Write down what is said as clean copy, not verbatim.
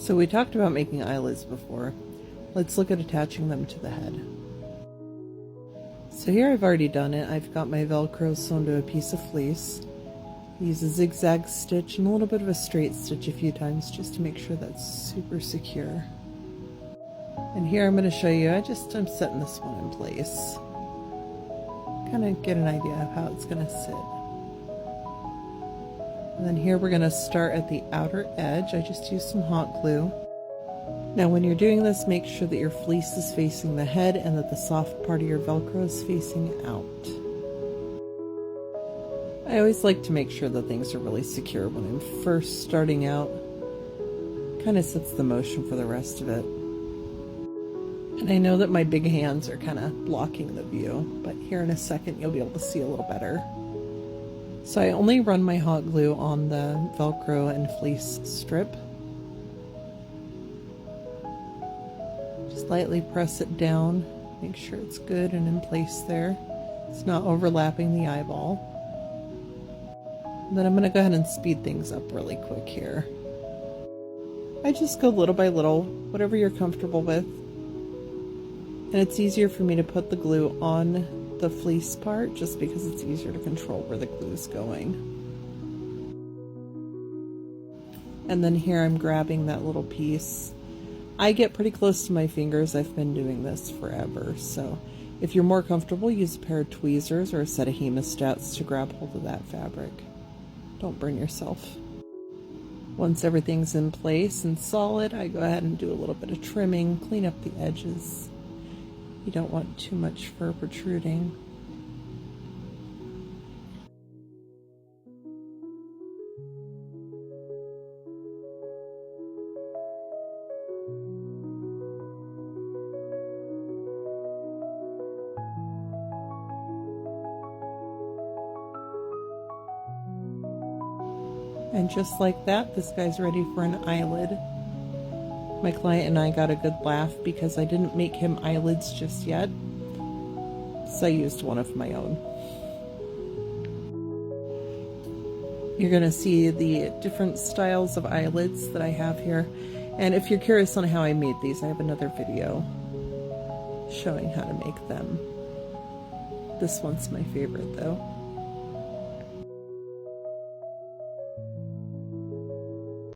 So we talked about making eyelids before. Let's look at attaching them to the head. So here I've already done it. I've got my velcro sewn to a piece of fleece. Use a zigzag stitch and a little bit of a straight stitch a few times just to make sure that's super secure. And here I'm going to show you, I'm setting this one in place. Kind of get an idea of how it's going to sit. And then here we're going to start at the outer edge. I just used some hot glue. Now when you're doing this, make sure that your fleece is facing the head and that the soft part of your velcro is facing out. I always like to make sure that things are really secure when I'm first starting out. Kind of sets the motion for the rest of it. And I know that my big hands are kind of blocking the view, but here in a second you'll be able to see a little better. So I only run my hot glue on the velcro and fleece strip. Just lightly press it down, make sure it's good and in place there. It's not overlapping the eyeball. And then I'm going to go ahead and speed things up really quick here. I just go little by little, whatever you're comfortable with. And it's easier for me to put the glue on the fleece part just because it's easier to control where the glue is going. And then here I'm grabbing that little piece. I get pretty close to my fingers. I've been doing this forever. So if you're more comfortable, use a pair of tweezers or a set of hemostats to grab hold of that fabric. Don't burn yourself. Once everything's in place and solid, I go ahead and do a little bit of trimming, clean up the edges. You don't want too much fur protruding. And just like that, this guy's ready for an eyelid. My client and I got a good laugh because I didn't make him eyelids just yet, so I used one of my own. You're going to see the different styles of eyelids that I have here, and if you're curious on how I made these, I have another video showing how to make them. This one's my favorite though.